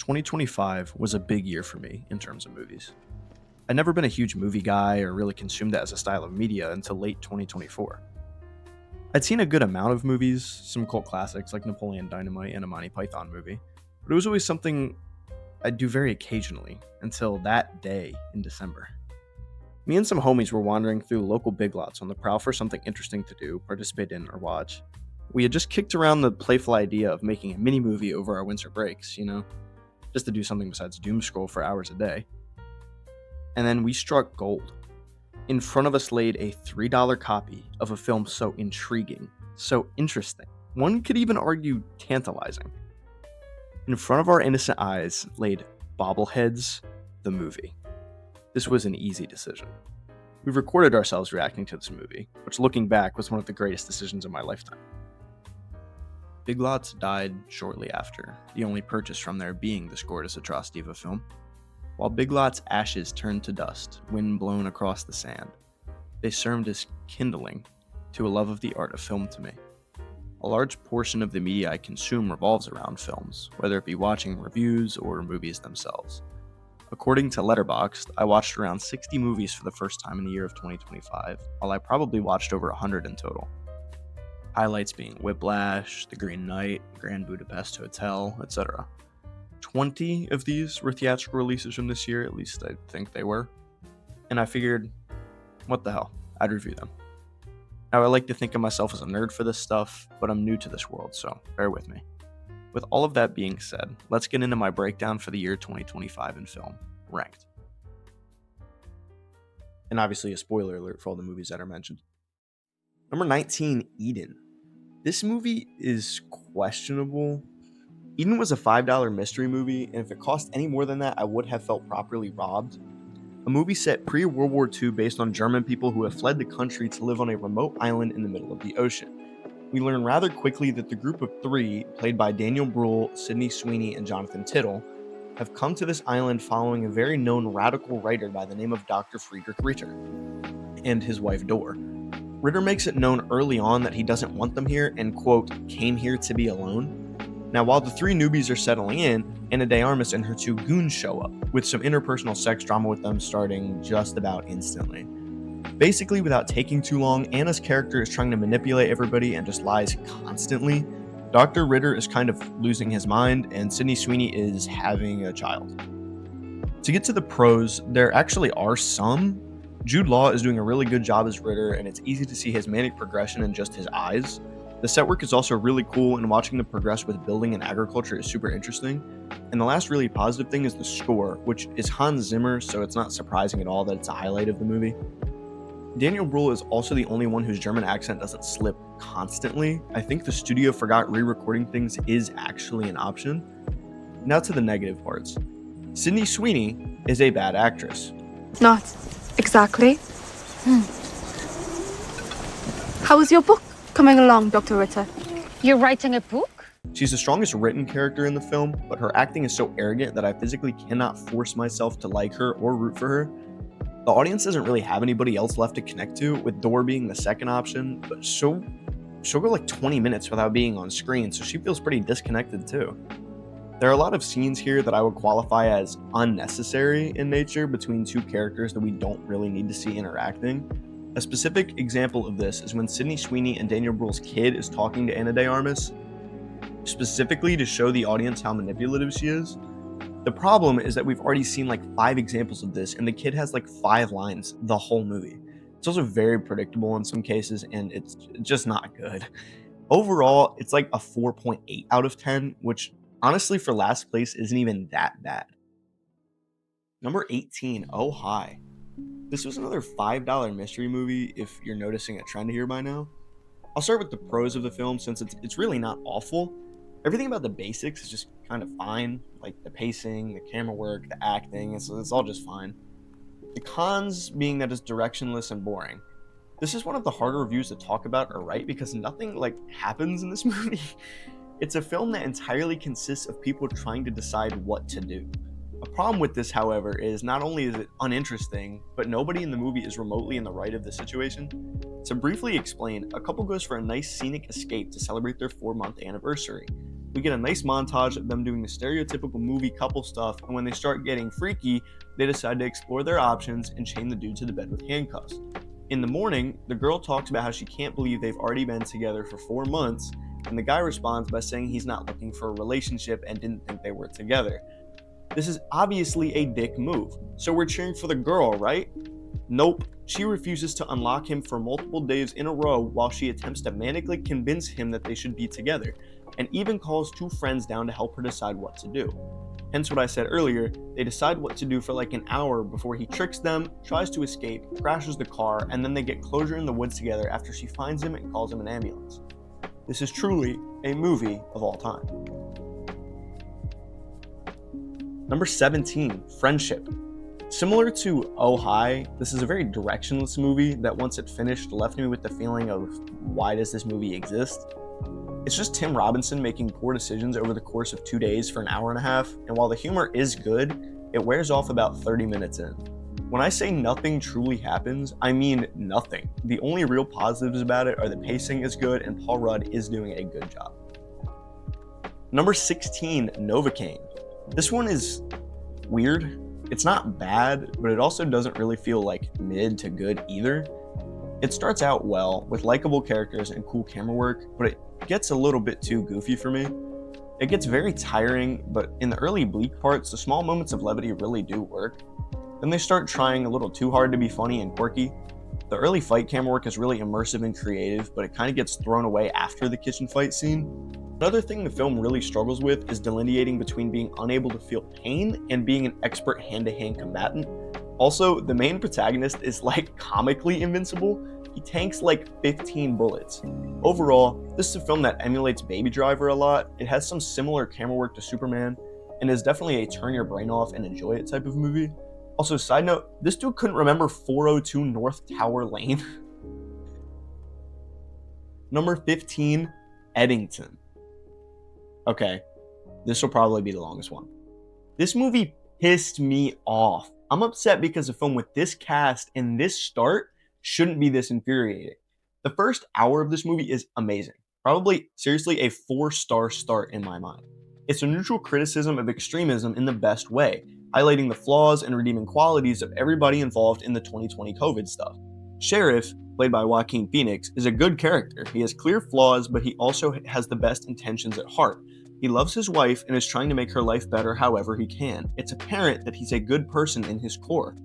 2025 was a big year for me in terms of movies. I'd never been a huge movie guy or really consumed it as a style of media until late 2024. I'd seen a good amount of movies, some cult classics like Napoleon Dynamite and a Monty Python movie, but it was always something I'd do very occasionally until that day in December. Me and some homies were wandering through local big lots on the prowl for something interesting to do, participate in, or watch. We had just kicked around the playful idea of making a mini movie over our winter breaks, just to do something besides doom scroll for hours a day. And then we struck gold. In front of us laid a $3 copy of a film so intriguing, so interesting, one could even argue tantalizing. In front of our innocent eyes laid Bobbleheads, the movie. This was an easy decision. We recorded ourselves reacting to this movie, which looking back was one of the greatest decisions of my lifetime. Big Lots died shortly after, the only purchase from there being this gorgeous atrocity of a film. While Big Lots' ashes turned to dust, wind blown across the sand, they served as kindling to a love of the art of film to me. A large portion of the media I consume revolves around films, whether it be watching reviews or movies themselves. According to Letterboxd, I watched around 60 movies for the first time in the year of 2025, while I probably watched over 100 in total. Highlights being Whiplash, The Green Knight, Grand Budapest Hotel, etc. 20 of these were theatrical releases from this year, at least I think they were. And I figured, what the hell, I'd review them. Now I like to think of myself as a nerd for this stuff, but I'm new to this world, so bear with me. With all of that being said, let's get into my breakdown for the year 2025 in film, ranked. And obviously a spoiler alert for all the movies that are mentioned. Number 19, Eden. This movie is questionable. Eden was a $5 mystery movie, and if it cost any more than that, I would have felt properly robbed. A movie set pre-World War II based on German people who have fled the country to live on a remote island in the middle of the ocean. We learn rather quickly that the group of three, played by Daniel Bruhl, Sydney Sweeney, and Jonathan Tittle, have come to this island following a very known radical writer by the name of Dr. Friedrich Ritter and his wife Dor. Ritter makes it known early on that he doesn't want them here and, quote, came here to be alone. Now, while the three newbies are settling in, Ana de Armas and her two goons show up, with some interpersonal sex drama with them starting just about instantly. Basically, without taking too long, Anna's character is trying to manipulate everybody and just lies constantly. Dr. Ritter is kind of losing his mind, and Sydney Sweeney is having a child. To get to the pros, there actually are some. Jude Law is doing a really good job as Ritter, and it's easy to see his manic progression in just his eyes. The set work is also really cool, and watching them progress with building and agriculture is super interesting. And the last really positive thing is the score, which is Hans Zimmer, so it's not surprising at all that it's a highlight of the movie. Daniel Bruhl is also the only one whose German accent doesn't slip constantly. I think the studio forgot re-recording things is actually an option. Now to the negative parts. Sydney Sweeney is a bad actress. Not exactly. How is your book coming along, Dr. Ritter? You're writing a book? She's the strongest written character in the film, but her acting is so arrogant that I physically cannot force myself to like her or root for her. The audience doesn't really have anybody else left to connect to, with Dor being the second option, but she'll go like 20 minutes without being on screen, so she feels pretty disconnected too. There are a lot of scenes here that I would qualify as unnecessary in nature between two characters that we don't really need to see interacting. A specific example of this is when Sydney Sweeney and Daniel Bruhl's kid is talking to Ana de Armas, specifically to show the audience how manipulative she is. The problem is that we've already seen like 5 examples of this, and the kid has like 5 lines the whole movie. It's also very predictable in some cases, and it's just not good. Overall, it's like a 4.8 out of 10, which honestly for last place isn't even that bad. Number 18, Oh Hi. This was another $5 mystery movie, if you're noticing a trend here by now. I'll start with the pros of the film since it's really not awful. Everything about the basics is just kind of fine, like the pacing, the camera work, the acting, it's all just fine. The cons being that it's directionless and boring. This is one of the harder reviews to talk about or write because nothing like happens in this movie. It's a film that entirely consists of people trying to decide what to do. A problem with this, however, is not only is it uninteresting, but nobody in the movie is remotely in the right of the situation. To briefly explain, a couple goes for a nice scenic escape to celebrate their 4-month anniversary. we get a nice montage of them doing the stereotypical movie couple stuff, and when they start getting freaky, they decide to explore their options and chain the dude to the bed with handcuffs. In the morning, the girl talks about how she can't believe they've already been together for 4 months, and the guy responds by saying he's not looking for a relationship and didn't think they were together. This is obviously a dick move, so we're cheering for the girl, right? Nope, she refuses to unlock him for multiple days in a row while she attempts to manically convince him that they should be together, and even calls 2 friends down to help her decide what to do. Hence what I said earlier, they decide what to do for like an hour before he tricks them, tries to escape, crashes the car, and then they get closure in the woods together after she finds him and calls him an ambulance. This is truly a movie of all time. Number 17, Friendship. Similar to Oh Hi, this is a very directionless movie that once it finished left me with the feeling of why does this movie exist? It's just Tim Robinson making poor decisions over the course of 2 days for an hour and a half, and while the humor is good, it wears off about 30 minutes in. When I say nothing truly happens, I mean nothing. The only real positives about it are the pacing is good and Paul Rudd is doing a good job. Number 16, Novocaine. This one is weird. It's not bad, but it also doesn't really feel like mid to good either. It starts out well, with likable characters and cool camera work, but it gets a little bit too goofy for me. It gets very tiring, but in the early bleak parts, the small moments of levity really do work. Then they start trying a little too hard to be funny and quirky. The early fight camera work is really immersive and creative, but it kind of gets thrown away after the kitchen fight scene. Another thing the film really struggles with is delineating between being unable to feel pain and being an expert hand-to-hand combatant. Also, the main protagonist is like comically invincible. He tanks like 15 bullets. Overall, this is a film that emulates Baby Driver a lot. It has some similar camera work to Superman, and is definitely a turn your brain off and enjoy it type of movie. Also, side note, this dude couldn't remember 402 North Tower Lane. Number 15, Eddington. Okay, this will probably be the longest one. This movie pissed me off. I'm upset because a film with this cast and this start shouldn't be this infuriating. The first hour of this movie is amazing. Probably, seriously, a 4-star start in my mind. It's a neutral criticism of extremism in the best way, highlighting the flaws and redeeming qualities of everybody involved in the 2020 COVID stuff. Sheriff, played by Joaquin Phoenix, is a good character. He has clear flaws, but he also has the best intentions at heart. He loves his wife and is trying to make her life better however he can. It's apparent that he's a good person in his core.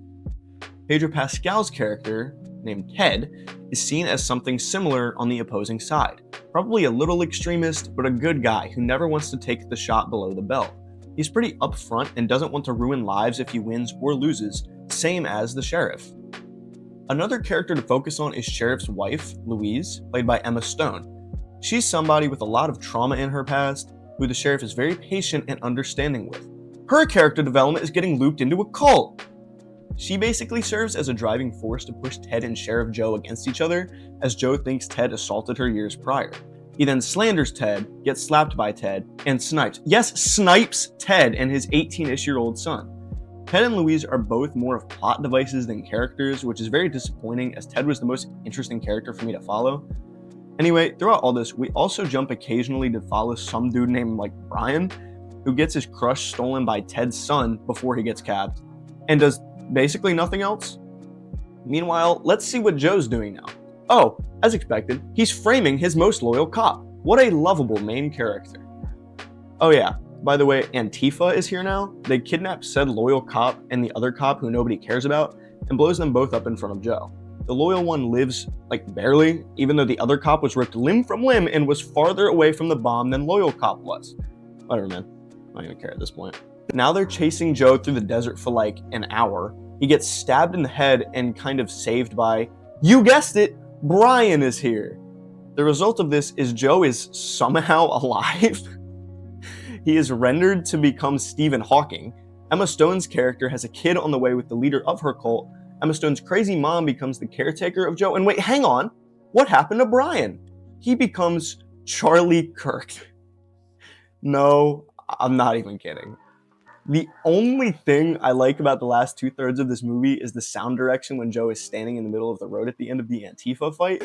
Pedro Pascal's character, named Ted, is seen as something similar on the opposing side. Probably a little extremist, but a good guy who never wants to take the shot below the belt. He's pretty upfront and doesn't want to ruin lives if he wins or loses, same as the sheriff. Another character to focus on is Sheriff's wife, Louise, played by Emma Stone. She's somebody with a lot of trauma in her past, who the sheriff is very patient and understanding with. Her character development is getting looped into a cult. She basically serves as a driving force to push Ted and Sheriff Joe against each other, as Joe thinks Ted assaulted her years prior. He then slanders Ted, gets slapped by Ted, and snipes Ted and his 18-ish-year-old son. Ted and Louise are both more of plot devices than characters, which is very disappointing as Ted was the most interesting character for me to follow. Anyway, throughout all this, we also jump occasionally to follow some dude named Brian, who gets his crush stolen by Ted's son before he gets capped, and does basically nothing else. Meanwhile, let's see what Joe's doing now. Oh, as expected, he's framing his most loyal cop. What a lovable main character. Oh yeah, by the way, Antifa is here now. They kidnap said loyal cop and the other cop who nobody cares about, and blows them both up in front of Joe. The loyal one lives, barely, even though the other cop was ripped limb from limb and was farther away from the bomb than loyal cop was. Whatever, man. I don't even care at this point. Now they're chasing Joe through the desert for an hour. He gets stabbed in the head and kind of saved by, you guessed it, Brian is here. The result of this is Joe is somehow alive. He is rendered to become Stephen Hawking. Emma Stone's character has a kid on the way with the leader of her cult. Emma Stone's crazy mom becomes the caretaker of Joe. And wait, hang on. What happened to Brian? He becomes Charlie Kirk. No, I'm not even kidding. The only thing I like about the last 2/3 of this movie is the sound direction when Joe is standing in the middle of the road at the end of the Antifa fight.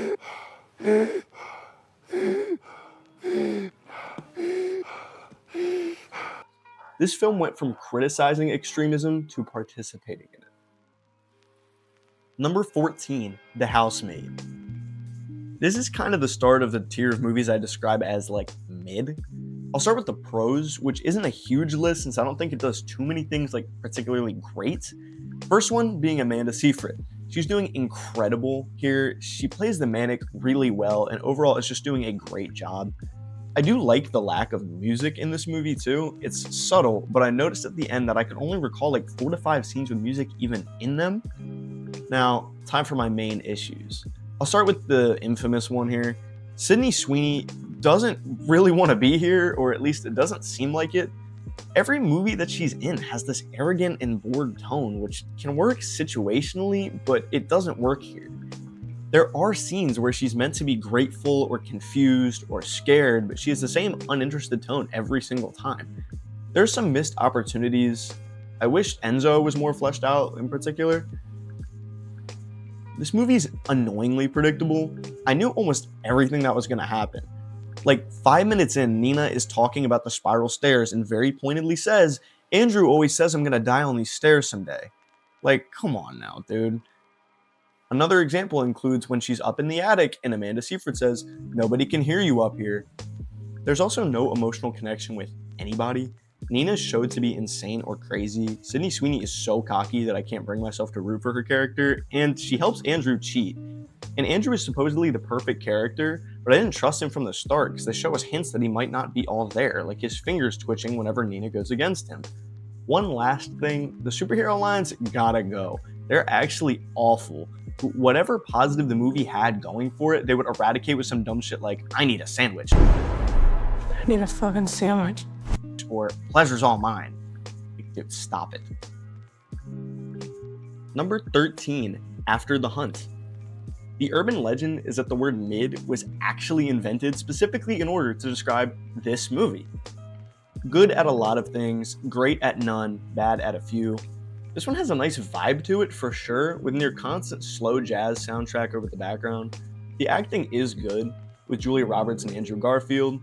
This film went from criticizing extremism to participating in it. Number 14, The Housemaid. This is kind of the start of the tier of movies I describe as like mid. I'll start with the pros, which isn't a huge list since I don't think it does too many things like particularly great. First one being Amanda Seyfried. She's doing incredible here. She plays the manic really well, and overall is just doing a great job. I do like the lack of music in this movie too. It's subtle, but I noticed at the end that I could only recall like 4 to 5 scenes with music even in them. Now, time for my main issues. I'll start with the infamous one here. Sydney Sweeney doesn't really want to be here, or at least it doesn't seem like it. Every movie that she's in has this arrogant and bored tone, which can work situationally, but it doesn't work here. There are scenes where she's meant to be grateful or confused or scared, but she has the same uninterested tone every single time. There's some missed opportunities. I wish Enzo was more fleshed out in particular. This movie's annoyingly predictable. I knew almost everything that was going to happen. Like 5 minutes in, Nina is talking about the spiral stairs and very pointedly says, Andrew always says I'm going to die on these stairs someday. Like, come on now, dude. Another example includes when she's up in the attic and Amanda Seyfried says, nobody can hear you up here. There's also no emotional connection with anybody. Nina is showed to be insane or crazy. Sydney Sweeney is so cocky that I can't bring myself to root for her character, and she helps Andrew cheat. And Andrew is supposedly the perfect character, but I didn't trust him from the start because they show us hints that he might not be all there, like his fingers twitching whenever Nina goes against him. One last thing, the superhero lines gotta go. They're actually awful. Whatever positive the movie had going for it, they would eradicate with some dumb shit like, I need a sandwich. I need a fucking sandwich. Or pleasure's all mine. Dude, stop it. Number 13, After the Hunt. The urban legend is that the word mid was actually invented specifically in order to describe this movie. Good at a lot of things, great at none, bad at a few. This one has a nice vibe to it for sure, with near constant slow jazz soundtrack over the background. The acting is good, with Julia Roberts and Andrew Garfield.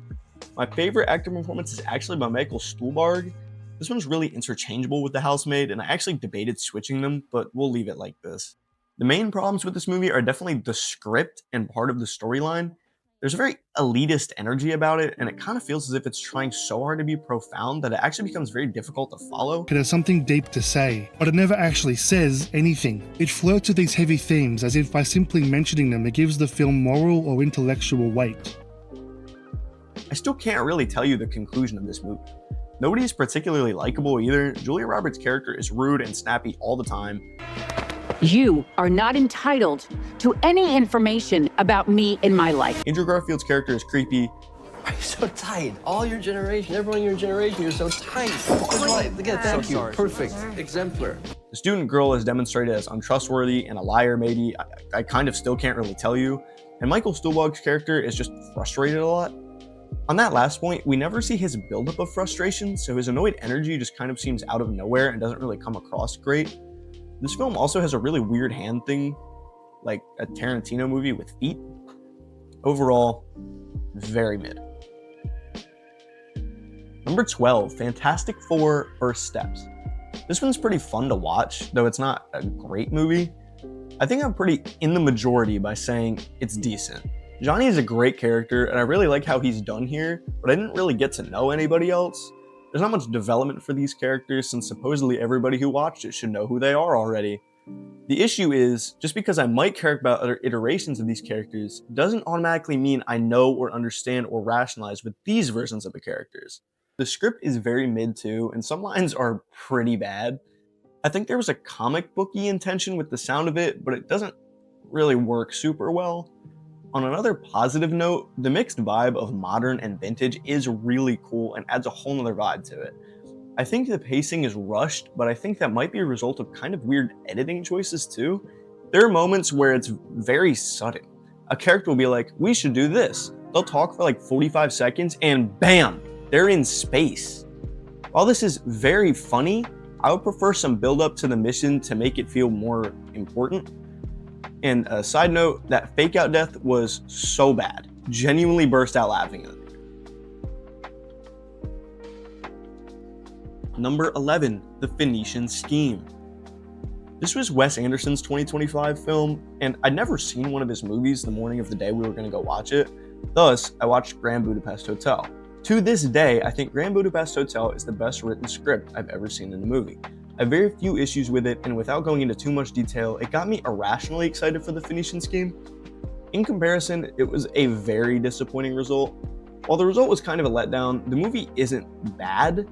My favorite acting performance is actually by Michael Stuhlbarg. This one's really interchangeable with The Housemaid, and I actually debated switching them, but we'll leave it like this. The main problems with this movie are definitely the script and part of the storyline. There's a very elitist energy about it, and it kind of feels as if it's trying so hard to be profound that it actually becomes very difficult to follow. It has something deep to say, but it never actually says anything. It flirts with these heavy themes as if by simply mentioning them it gives the film moral or intellectual weight. I still can't really tell you the conclusion of this movie. Nobody is particularly likable either. Julia Roberts' character is rude and snappy all the time. You are not entitled to any information about me in my life. Andrew Garfield's character is creepy. Why are you so tight? All your generation, everyone in your generation, you're so tight. Again, thank you. Perfect. Exemplar. The student girl is demonstrated as untrustworthy and a liar, maybe. I kind of still can't really tell you. And Michael Stuhlbarg's character is just frustrated a lot. On that last point, we never see his buildup of frustration, so his annoyed energy just kind of seems out of nowhere and doesn't really come across great. This film also has a really weird hand thing, like a Tarantino movie with feet. Overall, very mid. Number 12, Fantastic Four: First Steps. This one's pretty fun to watch, though it's not a great movie. I think I'm pretty in the majority by saying it's decent. Johnny is a great character, and I really like how he's done here, but I didn't really get to know anybody else. There's not much development for these characters since supposedly everybody who watched it should know who they are already. The issue is, just because I might care about other iterations of these characters doesn't automatically mean I know or understand or rationalize with these versions of the characters. The script is very mid too, and some lines are pretty bad. I think there was a comic booky intention with the sound of it, but it doesn't really work super well. On another positive note, the mixed vibe of modern and vintage is really cool and adds a whole nother vibe to it. I think the pacing is rushed, but I think that might be a result of kind of weird editing choices too. There are moments where it's very sudden. A character will be like, we should do this. They'll talk for like 45 seconds and bam, they're in space. While this is very funny, I would prefer some build up to the mission to make it feel more important. And a side note, that fake out death was so bad. Genuinely burst out laughing at it. Number 11, The Phoenician Scheme. This was Wes Anderson's 2025 film, and I'd never seen one of his movies the morning of the day we were going to go watch it. Thus, I watched Grand Budapest Hotel. To this day, I think Grand Budapest Hotel is the best written script I've ever seen in a movie. I have very few issues with it, and without going into too much detail, it got me irrationally excited for The Phoenician Scheme. In comparison, it was a very disappointing result. While the result was kind of a letdown, the movie isn't bad.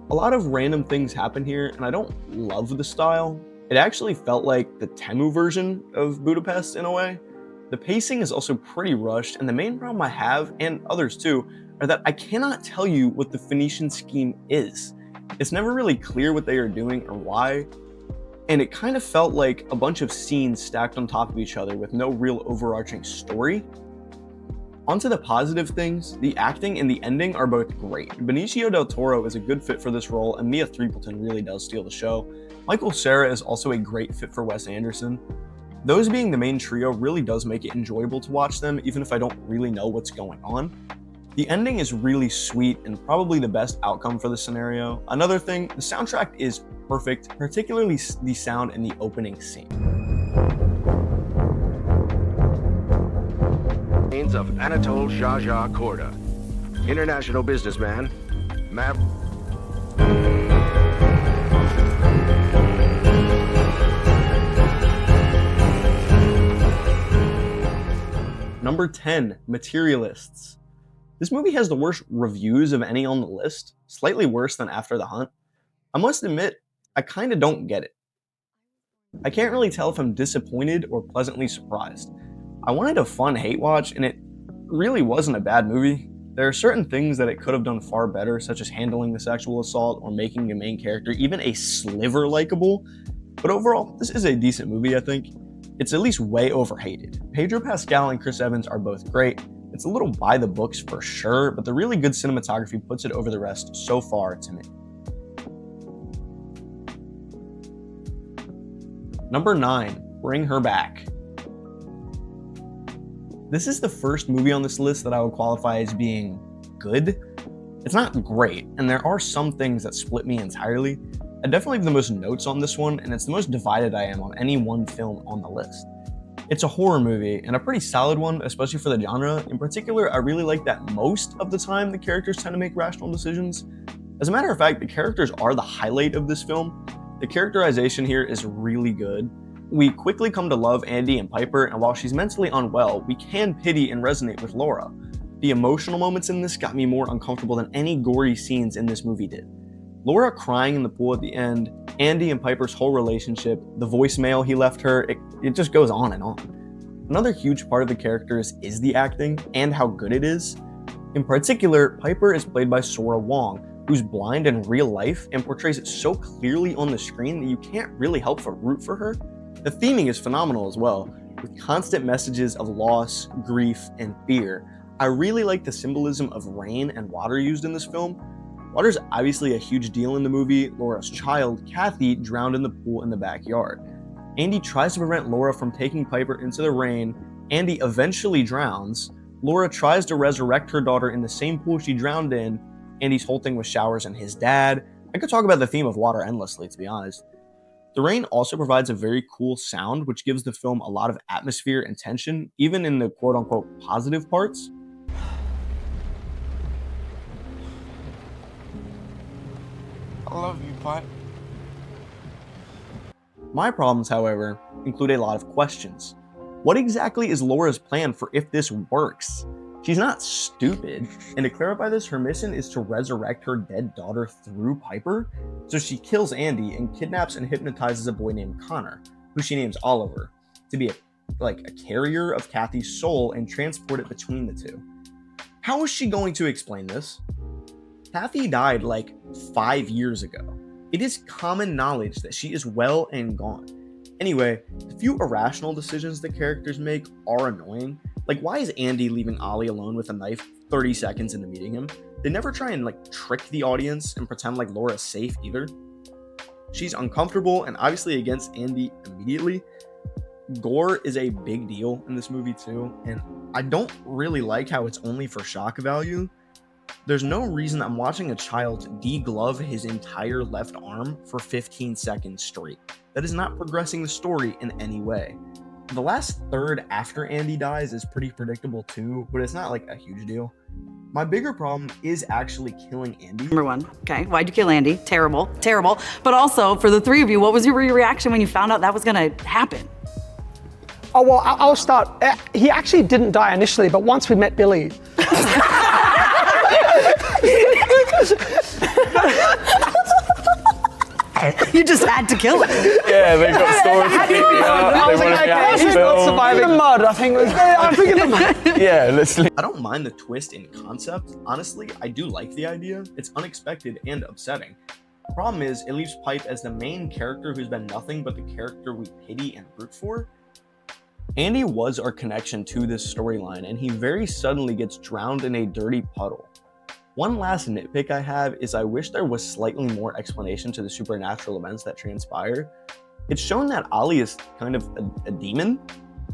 A lot of random things happen here, and I don't love the style. It actually felt like the Temu version of Budapest in a way. The pacing is also pretty rushed, and the main problem I have, and others too, are that I cannot tell you what the Phoenician Scheme is. It's never really clear what they are doing or why, and it kind of felt like a bunch of scenes stacked on top of each other with no real overarching story. Onto the positive things, the acting and the ending are both great. Benicio del Toro is a good fit for this role, and Mia Threepleton really does steal the show. Michael Cera is also a great fit for Wes Anderson. Those being the main trio really does make it enjoyable to watch them, even if I don't really know what's going on. The ending is really sweet and probably the best outcome for the scenario. Another thing, the soundtrack is perfect, particularly the sound in the opening scene. Of Anatole Zsa Korda, international businessman, Number 10, Materialists. This movie has the worst reviews of any on the list, slightly worse than After the Hunt. I must admit, I kinda don't get it. I can't really tell if I'm disappointed or pleasantly surprised. I wanted a fun hate watch, and it really wasn't a bad movie. There are certain things that it could have done far better, such as handling the sexual assault or making the main character even a sliver likable, but overall, this is a decent movie, I think. It's at least way overhated. Pedro Pascal and Chris Evans are both great. It's a little by the books for sure, but the really good cinematography puts it over the rest so far to me. Number 9, Bring Her Back. This is the first movie on this list that I would qualify as being good. It's not great, and there are some things that split me entirely. I definitely have the most notes on this one, and it's the most divided I am on any one film on the list. It's a horror movie, and a pretty solid one, especially for the genre. In particular, I really like that most of the time the characters tend to make rational decisions. As a matter of fact, the characters are the highlight of this film. The characterization here is really good. We quickly come to love Andy and Piper, and while she's mentally unwell, we can pity and resonate with Laura. The emotional moments in this got me more uncomfortable than any gory scenes in this movie did. Laura crying in the pool at the end, Andy and Piper's whole relationship, the voicemail he left her, it just goes on and on. Another huge part of the characters is the acting and how good it is. In particular, Piper is played by Sora Wong, who's blind in real life and portrays it so clearly on the screen that you can't really help but root for her. The theming is phenomenal as well, with constant messages of loss, grief, and fear. I really like the symbolism of rain and water used in this film. Water's obviously a huge deal in the movie. Laura's child, Kathy, drowned in the pool in the backyard. Andy tries to prevent Laura from taking Piper into the rain. Andy eventually drowns. Laura tries to resurrect her daughter in the same pool she drowned in. Andy's whole thing with showers and his dad. I could talk about the theme of water endlessly, to be honest. The rain also provides a very cool sound, which gives the film a lot of atmosphere and tension, even in the quote-unquote positive parts. I love you, Pipe. My problems, however, include a lot of questions. What exactly is Laura's plan for if this works? She's not stupid, and to clarify this, her mission is to resurrect her dead daughter through Piper. So she kills Andy and kidnaps and hypnotizes a boy named Connor, who she names Oliver, to be a carrier of Kathy's soul and transport it between the two. How is she going to explain this? Kathy died like 5 years ago. It is common knowledge that she is well and gone. Anyway, the few irrational decisions the characters make are annoying. Like, why is Andy leaving Ollie alone with a knife 30 seconds into meeting him? They never try and trick the audience and pretend like Laura's safe either. She's uncomfortable and obviously against Andy immediately. Gore is a big deal in this movie too, and I don't really like how it's only for shock value. There's no reason I'm watching a child deglove his entire left arm for 15 seconds straight. That is not progressing the story in any way. The last third after Andy dies is pretty predictable too, but it's not like a huge deal. My bigger problem is actually killing Andy. Number one, okay, why'd you kill Andy? Terrible, terrible. But also, for the three of you, what was your reaction when you found out that was gonna happen? Oh, well, I'll start. He actually didn't die initially, but once we met Billy. You just had to kill him. Yeah, they got stories to keep me out. I was like, he's not surviving the mud. I think in the mud. Yeah, literally. I don't mind the twist in concept. Honestly, I do like the idea. It's unexpected and upsetting. The problem is, it leaves Pipe as the main character who's been nothing but the character we pity and root for. Andy was our connection to this storyline, and he very suddenly gets drowned in a dirty puddle. One last nitpick I have is I wish there was slightly more explanation to the supernatural events that transpire. It's shown that Ollie is kind of a demon,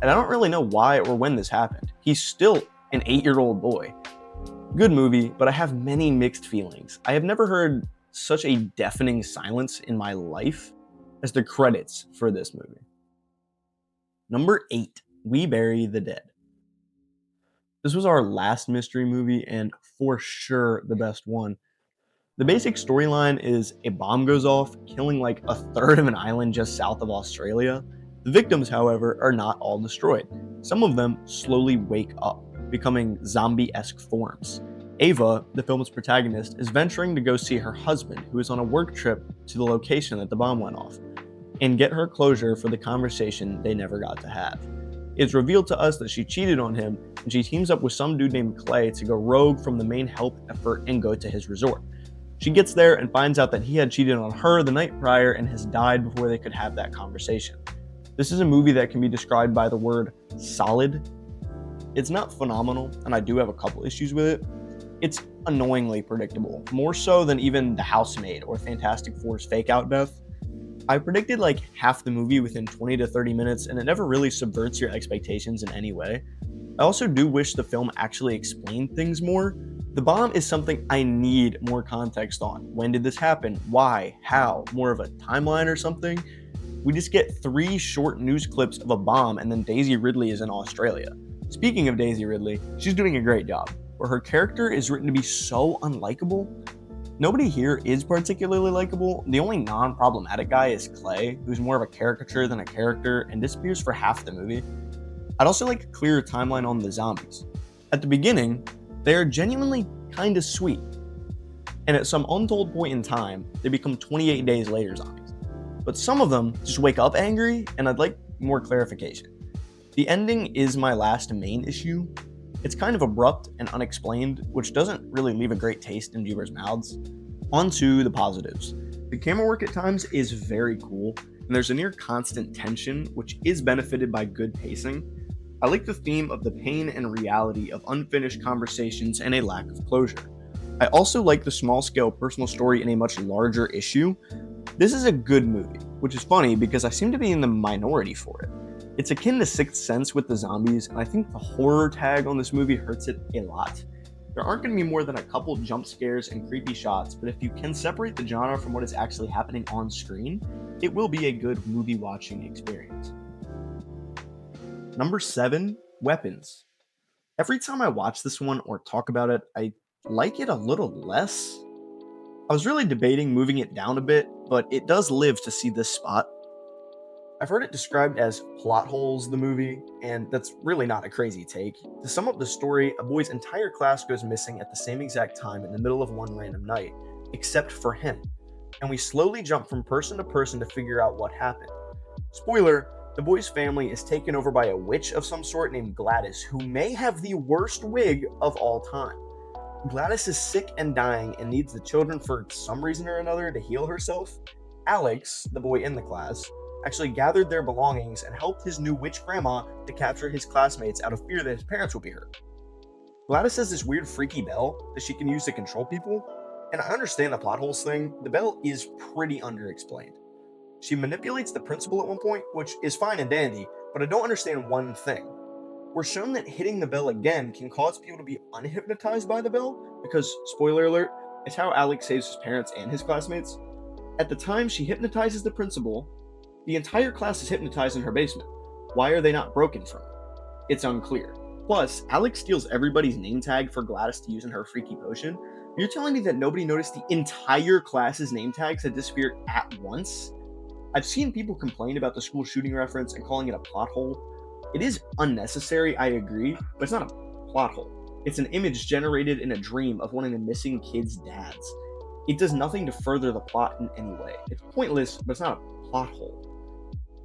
and I don't really know why or when this happened. He's still an 8-year-old boy. Good movie, but I have many mixed feelings. I have never heard such a deafening silence in my life as the credits for this movie. Number 8, We Bury the Dead. This was our last mystery movie and for sure the best one. The basic storyline is a bomb goes off, killing like a third of an island just south of Australia. The victims, however, are not all destroyed. Some of them slowly wake up, becoming zombie-esque forms. Ava, the film's protagonist, is venturing to go see her husband, who is on a work trip to the location that the bomb went off, and get her closure for the conversation they never got to have. It's revealed to us that she cheated on him, and she teams up with some dude named Clay to go rogue from the main help effort and go to his resort. She gets there and finds out that he had cheated on her the night prior and has died before they could have that conversation. This is a movie that can be described by the word solid. It's not phenomenal, and I do have a couple issues with it. It's annoyingly predictable, more so than even The Housemaid or Fantastic Four's fake out death. I predicted like half the movie within 20 to 30 minutes, and it never really subverts your expectations in any way. I also do wish the film actually explained things more. The bomb is something I need more context on. When did this happen? Why? How? More of a timeline or something? We just get 3 short news clips of a bomb, and then Daisy Ridley is in Australia. Speaking of Daisy Ridley, she's doing a great job, where her character is written to be so unlikable. Nobody here is particularly likable. The only non-problematic guy is Clay, who's more of a caricature than a character and disappears for half the movie. I'd also like a clearer timeline on the zombies. At the beginning, they are genuinely kinda sweet, and at some untold point in time, they become 28 days later zombies. But some of them just wake up angry, and I'd like more clarification. The ending is my last main issue. It's kind of abrupt and unexplained, which doesn't really leave a great taste in viewers' mouths. On to the positives. The camera work at times is very cool, and there's a near constant tension, which is benefited by good pacing. I like the theme of the pain and reality of unfinished conversations and a lack of closure. I also like the small-scale personal story in a much larger issue. This is a good movie, which is funny because I seem to be in the minority for it. It's akin to Sixth Sense with the zombies, and I think the horror tag on this movie hurts it a lot. There aren't going to be more than a couple jump scares and creepy shots, but if you can separate the genre from what is actually happening on screen, it will be a good movie watching experience. Number 7, Weapons. Every time I watch this one or talk about it, I like it a little less. I was really debating moving it down a bit, but it does live to see this spot. I've heard it described as plot holes, the movie, and that's really not a crazy take. To sum up the story, a boy's entire class goes missing at the same exact time in the middle of one random night, except for him, and we slowly jump from person to person to figure out what happened. Spoiler, the boy's family is taken over by a witch of some sort named Gladys, who may have the worst wig of all time. Gladys is sick and dying and needs the children for some reason or another to heal herself. Alex, the boy in the class, actually gathered their belongings and helped his new witch grandma to capture his classmates out of fear that his parents would be hurt. Gladys has this weird freaky bell that she can use to control people, and I understand the plot holes thing. The bell is pretty underexplained. She manipulates the principal at one point, which is fine and dandy, but I don't understand one thing. We're shown that hitting the bell again can cause people to be unhypnotized by the bell, because, spoiler alert, it's how Alex saves his parents and his classmates. At the time she hypnotizes the principal, the entire class is hypnotized in her basement. Why are they not broken from it? It's unclear. Plus, Alex steals everybody's name tag for Gladys to use in her freaky potion. You're telling me that nobody noticed the entire class's name tags had disappeared at once? I've seen people complain about the school shooting reference and calling it a plot hole. It is unnecessary, I agree, but it's not a plot hole. It's an image generated in a dream of one of the missing kids' dads. It does nothing to further the plot in any way. It's pointless, but it's not a plot hole.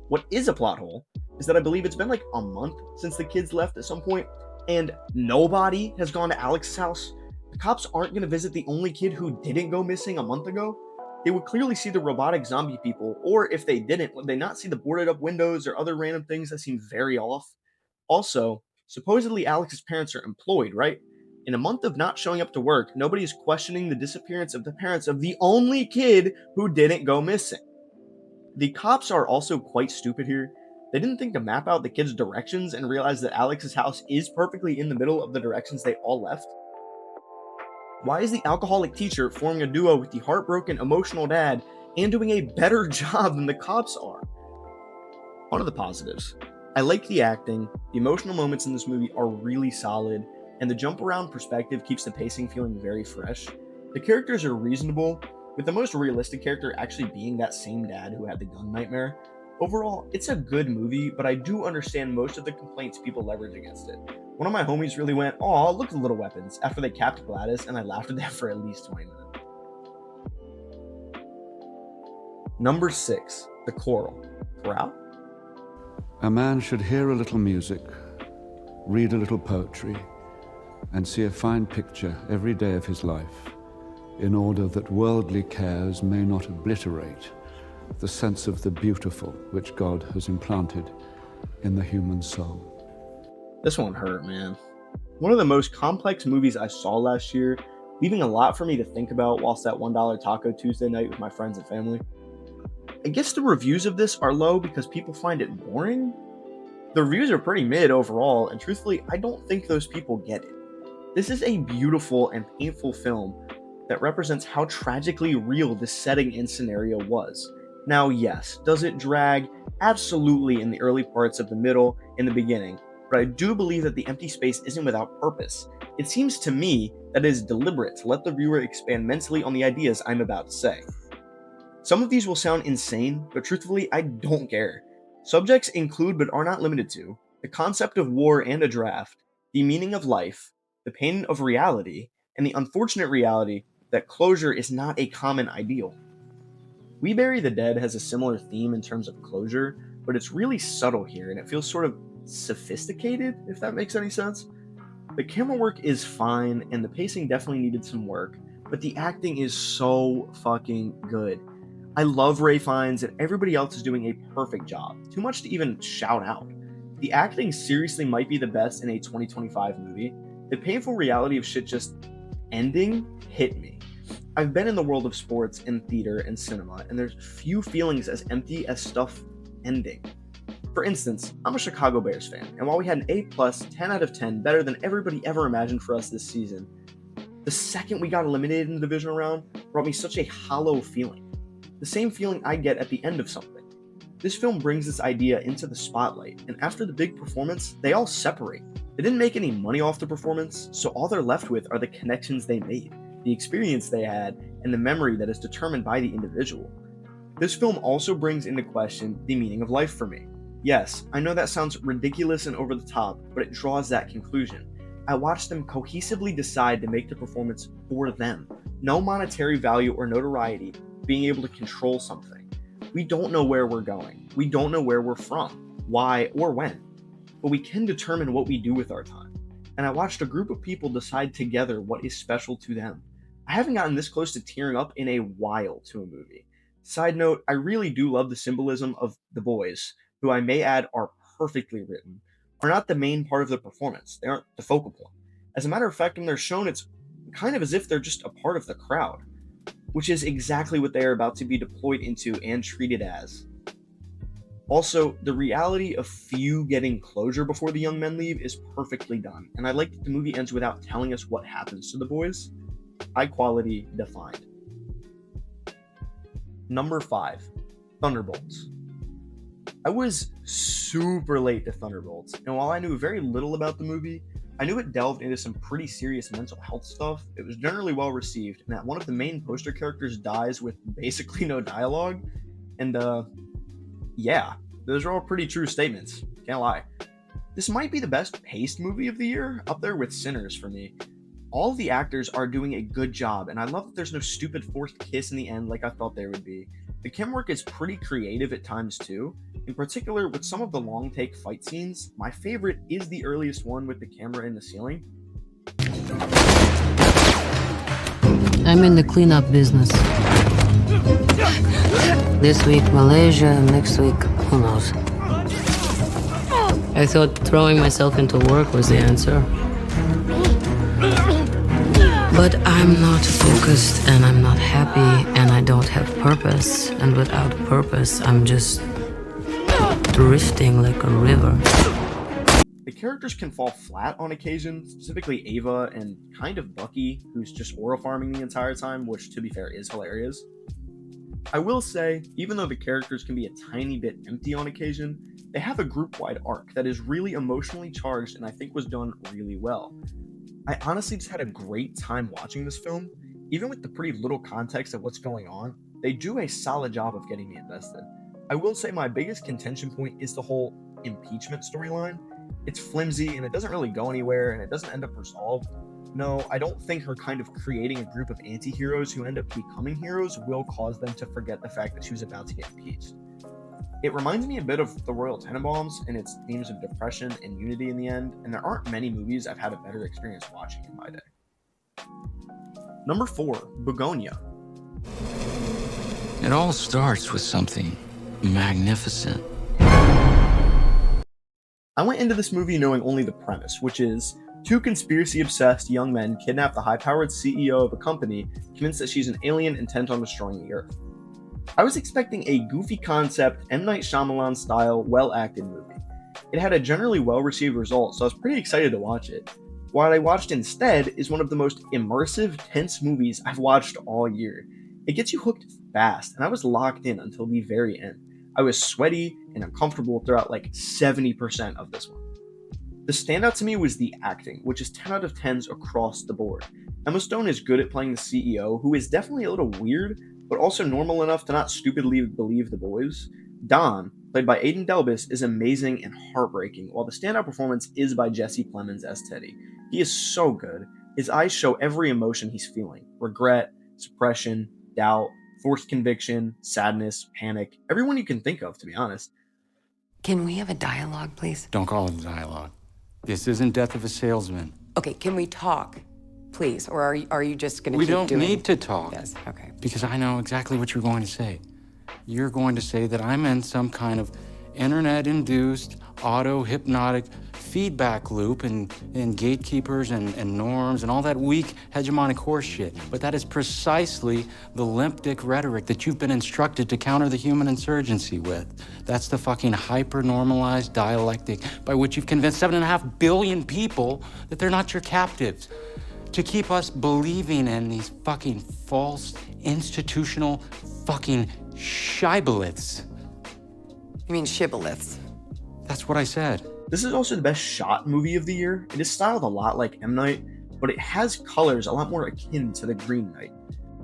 What is a plot hole is that I believe it's been like a month since the kids left at some point, and nobody has gone to Alex's house. The cops aren't going to visit the only kid who didn't go missing a month ago. They would clearly see the robotic zombie people, or if they didn't, would they not see the boarded up windows or other random things that seem very off? Also, supposedly Alex's parents are employed, right? In a month of not showing up to work, nobody is questioning the disappearance of the parents of the only kid who didn't go missing. The cops are also quite stupid here. They didn't think to map out the kids' directions and realize that Alex's house is perfectly in the middle of the directions they all left. Why is the alcoholic teacher forming a duo with the heartbroken, emotional dad and doing a better job than the cops are? One of the positives. I like the acting, the emotional moments in this movie are really solid, and the jump around perspective keeps the pacing feeling very fresh. The characters are reasonable, with the most realistic character actually being that same dad who had the gun nightmare. Overall, it's a good movie, but I do understand most of the complaints people leverage against it. One of my homies really went, "Aw, look at the little weapons," after they capped Gladys, and I laughed at that for at least 20 minutes. Number 6, The Choral. Chorale? A man should hear a little music, read a little poetry, and see a fine picture every day of his life, in order that worldly cares may not obliterate the sense of the beautiful which God has implanted in the human soul. This one hurt, man. One of the most complex movies I saw last year, leaving a lot for me to think about whilst at $1 Taco Tuesday night with my friends and family. I guess the reviews of this are low because people find it boring. The reviews are pretty mid overall, and truthfully, I don't think those people get it. This is a beautiful and painful film that represents how tragically real this setting and scenario was. Now, yes, does it drag? Absolutely in the early parts of the middle and the beginning, but I do believe that the empty space isn't without purpose. It seems to me that it is deliberate to let the viewer expand mentally on the ideas I'm about to say. Some of these will sound insane, but truthfully, I don't care. Subjects include, but are not limited to, the concept of war and a draft, the meaning of life, the pain of reality, and the unfortunate reality that closure is not a common ideal. We Bury the Dead has a similar theme in terms of closure, but it's really subtle here, and it feels sort of sophisticated, if that makes any sense. The camera work is fine, and the pacing definitely needed some work, but the acting is so fucking good. I love Ralph Fiennes, and everybody else is doing a perfect job. Too much to even shout out. The acting seriously might be the best in a 2025 movie. The painful reality of shit just ending hit me. I've been in the world of sports and theater and cinema, and there's few feelings as empty as stuff ending. For instance, I'm a Chicago Bears fan, and while we had an A+, 10 out of 10, better than everybody ever imagined for us this season, the second we got eliminated in the divisional round brought me such a hollow feeling. The same feeling I get at the end of something. This film brings this idea into the spotlight, and after the big performance, they all separate. They didn't make any money off the performance, so all they're left with are the connections they made, the experience they had, and the memory that is determined by the individual. This film also brings into question the meaning of life for me. Yes, I know that sounds ridiculous and over the top, but it draws that conclusion. I watched them cohesively decide to make the performance for them. No monetary value or notoriety, being able to control something. We don't know where we're going. We don't know where we're from, why, or when. But we can determine what we do with our time. And I watched a group of people decide together what is special to them. I haven't gotten this close to tearing up in a while to a movie. Side note, I really do love the symbolism of the boys, who I may add are perfectly written, are not the main part of the performance. They aren't the focal point. As a matter of fact, when they're shown, it's kind of as if they're just a part of the crowd, which is exactly what they are about to be deployed into and treated as. Also, the reality of few getting closure before the young men leave is perfectly done, and I like that the movie ends without telling us what happens to the boys. High quality defined. Number 5, Thunderbolts. I was super late to Thunderbolts, and while I knew very little about the movie, I knew it delved into some pretty serious mental health stuff. It was generally well received, and that one of the main poster characters dies with basically no dialogue. And yeah, those are all pretty true statements, can't lie. This might be the best paced movie of the year, up there with Sinners for me. All of the actors are doing a good job, and I love that there's no stupid forced kiss in the end like I thought there would be. The camera work is pretty creative at times too. In particular, with some of the long take fight scenes, my favorite is the earliest one with the camera in the ceiling. I'm in the cleanup business. This week Malaysia, next week who knows. I thought throwing myself into work was the answer. But I'm not focused, and I'm not happy, and I don't have purpose. And without purpose, I'm just drifting like a river. The characters can fall flat on occasion, specifically Ava and kind of Bucky, who's just oral farming the entire time, which to be fair is hilarious. I will say, even though the characters can be a tiny bit empty on occasion, they have a group-wide arc that is really emotionally charged and I think was done really well. I honestly just had a great time watching this film. Even with the pretty little context of what's going on, they do a solid job of getting me invested. I will say my biggest contention point is the whole impeachment storyline. It's flimsy and it doesn't really go anywhere and it doesn't end up resolved. No, I don't think her kind of creating a group of anti-heroes who end up becoming heroes will cause them to forget the fact that she was about to get impeached. It reminds me a bit of The Royal Tenenbaums and its themes of depression and unity in the end, and there aren't many movies I've had a better experience watching in my day. Number 4, Begonia. It all starts with something magnificent. I went into this movie knowing only the premise, which is 2 conspiracy-obsessed young men kidnap the high-powered CEO of a company, convinced that she's an alien intent on destroying the Earth. I was expecting a goofy concept, M. Night Shyamalan-style, well-acted movie. It had a generally well-received result, so I was pretty excited to watch it. What I watched instead is one of the most immersive, tense movies I've watched all year. It gets you hooked fast, and I was locked in until the very end. I was sweaty and uncomfortable throughout like 70% of this one. The standout to me was the acting, which is 10 out of 10s across the board. Emma Stone is good at playing the CEO, who is definitely a little weird, but also normal enough to not stupidly believe the boys. Don, played by Aidan Delbus, is amazing and heartbreaking, while the standout performance is by Jesse Plemons as Teddy. He is so good. His eyes show every emotion he's feeling: regret, suppression, doubt, forced conviction, sadness, panic, everyone you can think of, to be honest. Can we have a dialogue, please? Don't call it a dialogue. This isn't Death of a Salesman. Okay, can we talk, please? Or are you just gonna We keep don't doing... need to talk. Yes, okay. Because I know exactly what you're going to say. You're going to say that I'm in some kind of internet-induced, auto-hypnotic feedback loop and gatekeepers and norms and all that weak hegemonic horse shit. But that is precisely the limp dick rhetoric that you've been instructed to counter the human insurgency with. That's the fucking hyper-normalized dialectic by which you've convinced 7.5 billion people that they're not your captives. To keep us believing in these fucking false institutional fucking shibboleths. You mean shibboleths? That's what I said. This is also the best shot movie of the year. It is styled a lot like M. Night, but it has colors a lot more akin to The Green Knight.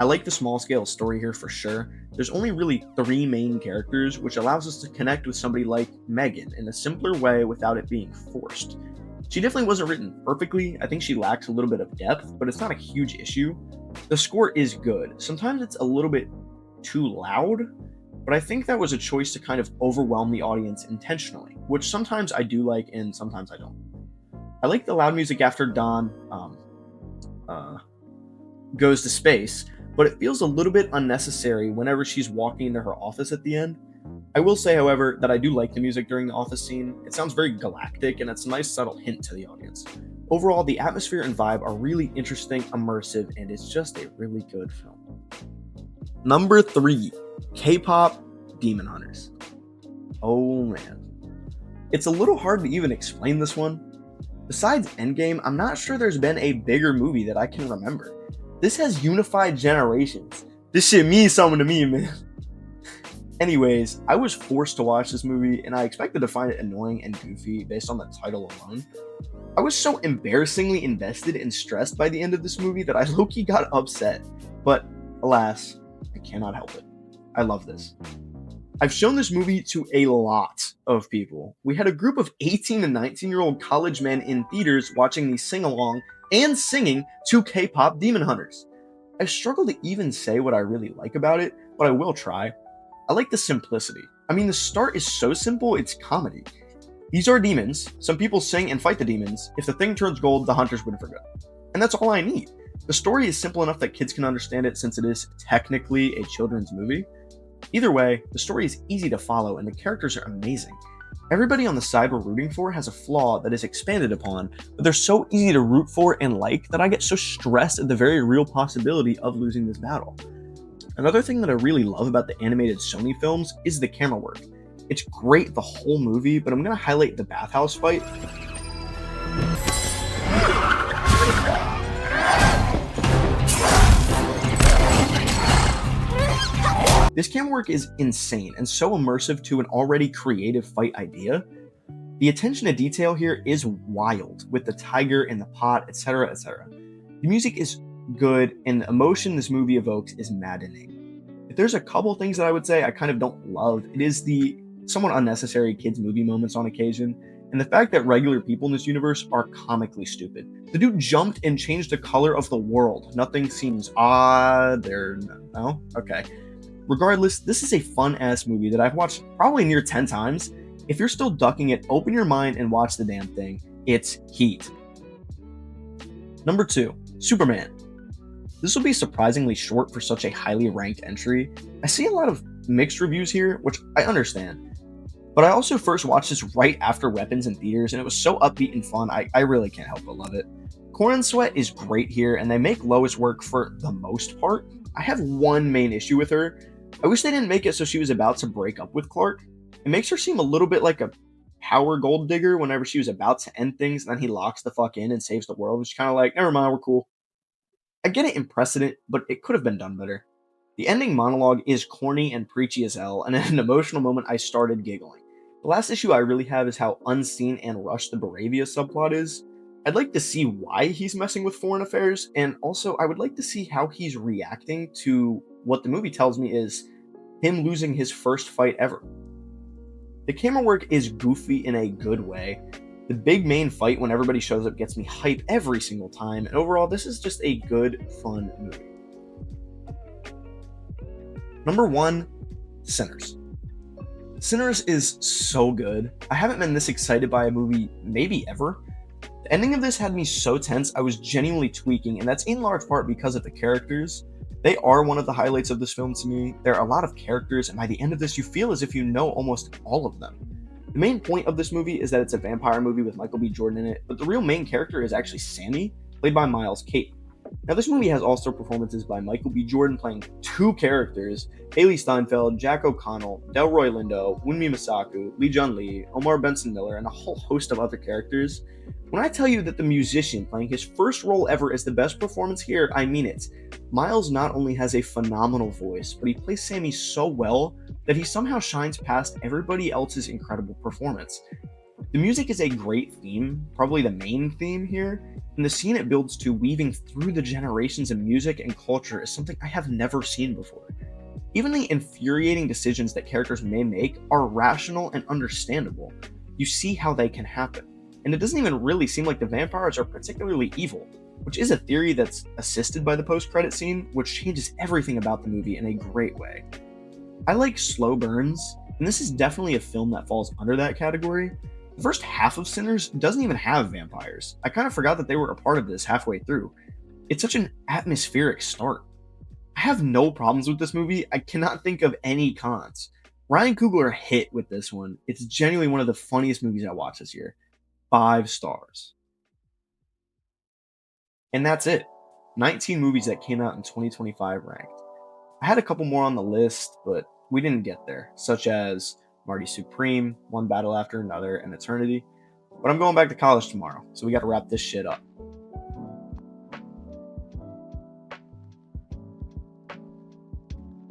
I like the small scale story here for sure. There's only really 3 main characters, which allows us to connect with somebody like Megan in a simpler way without it being forced. She definitely wasn't written perfectly. I think she lacks a little bit of depth, but it's not a huge issue. The score is good. Sometimes it's a little bit too loud, but I think that was a choice to kind of overwhelm the audience intentionally, which sometimes I do like and sometimes I don't. I like the loud music after Dawn goes to space, but it feels a little bit unnecessary whenever she's walking into her office at the end. I will say, however, that I do like the music during the office scene. It sounds very galactic, and it's a nice subtle hint to the audience. Overall, the atmosphere and vibe are really interesting, immersive, and it's just a really good film. Number 3, K-pop Demon Hunters. Oh man. It's a little hard to even explain this one. Besides Endgame, I'm not sure there's been a bigger movie that I can remember. This has unified generations. This shit means something to me, man. Anyways, I was forced to watch this movie, and I expected to find it annoying and goofy based on the title alone. I was so embarrassingly invested and stressed by the end of this movie that I low-key got upset. But alas, I cannot help it. I love this. I've shown this movie to a lot of people. We had a group of 18 and 19-year-old college men in theaters watching the sing-along and singing to K-pop Demon Hunters. I struggle to even say what I really like about it, but I will try. I like the simplicity. I mean, the start is so simple, it's comedy. These are demons. Some people sing and fight the demons. If the thing turns gold, the hunters win for good. And that's all I need. The story is simple enough that kids can understand it since it is technically a children's movie. Either way, the story is easy to follow and the characters are amazing. Everybody on the side we're rooting for has a flaw that is expanded upon, but they're so easy to root for and like that I get so stressed at the very real possibility of losing this battle. Another thing that I really love about the animated Sony films is the camera work. It's great the whole movie, but I'm going to highlight the bathhouse fight. This camera work is insane and so immersive to an already creative fight idea. The attention to detail here is wild, with the tiger and the pot, etc., etc. The music is good, and the emotion this movie evokes is maddening. If there's a couple things that I would say I kind of don't love, it is the somewhat unnecessary kids movie moments on occasion, and the fact that regular people in this universe are comically stupid. The dude jumped and changed the color of the world. Nothing seems odd there. No? Okay. Regardless, this is a fun-ass movie that I've watched probably near 10 times. If you're still ducking it, open your mind and watch the damn thing. It's heat. Number 2, Superman. This will be surprisingly short for such a highly ranked entry. I see a lot of mixed reviews here, which I understand. But I also first watched this right after Weapons in theaters, and it was so upbeat and fun, I really can't help but love it. Corn Sweat is great here, and they make Lois work for the most part. I have one main issue with her. I wish they didn't make it so she was about to break up with Clark. It makes her seem a little bit like a power gold digger whenever she was about to end things, and then he locks the fuck in and saves the world. It's kind of like, never mind, we're cool. I get it in precedent, but it could have been done better. The ending monologue is corny and preachy as hell, and at an emotional moment I started giggling. The last issue I really have is how unseen and rushed the Baravia subplot is. I'd like to see why he's messing with foreign affairs, and also I would like to see how he's reacting to what the movie tells me is him losing his first fight ever. The camera work is goofy in a good way. The big main fight when everybody shows up gets me hype every single time, and overall this is just a good, fun movie. Number 1, Sinners. Sinners is so good. I haven't been this excited by a movie maybe ever. The ending of this had me so tense I was genuinely tweaking, and that's in large part because of the characters. They are one of the highlights of this film to me. There are a lot of characters, and by the end of this you feel as if you know almost all of them. The main point of this movie is that it's a vampire movie with Michael B. Jordan in it, but the real main character is actually Sammy, played by Miles Kate. Now this movie has also performances by Michael B. Jordan playing 2 characters, Haley Steinfeld, Jack O'Connell, Delroy Lindo, Wunmi Masaku, Lee Jun Lee, Omar Benson Miller, and a whole host of other characters. When I tell you that the musician playing his first role ever is the best performance here, I mean it. Miles not only has a phenomenal voice, but he plays Sammy so well that he somehow shines past everybody else's incredible performance. The music is a great theme, probably the main theme here, and the scene it builds to weaving through the generations of music and culture is something I have never seen before. Even the infuriating decisions that characters may make are rational and understandable. You see how they can happen. And it doesn't even really seem like the vampires are particularly evil, which is a theory that's assisted by the post-credit scene, which changes everything about the movie in a great way. I like slow burns, and this is definitely a film that falls under that category. The first half of Sinners doesn't even have vampires. I kind of forgot that they were a part of this halfway through. It's such an atmospheric start. I have no problems with this movie. I cannot think of any cons. Ryan Coogler hit with this one. It's genuinely one of the funniest movies I watched this year. 5 stars. And that's it. 19 movies that came out in 2025 ranked. I had a couple more on the list, but we didn't get there, such as already supreme, one battle after another, an eternity. But I'm going back to college tomorrow, so we got to wrap this shit up.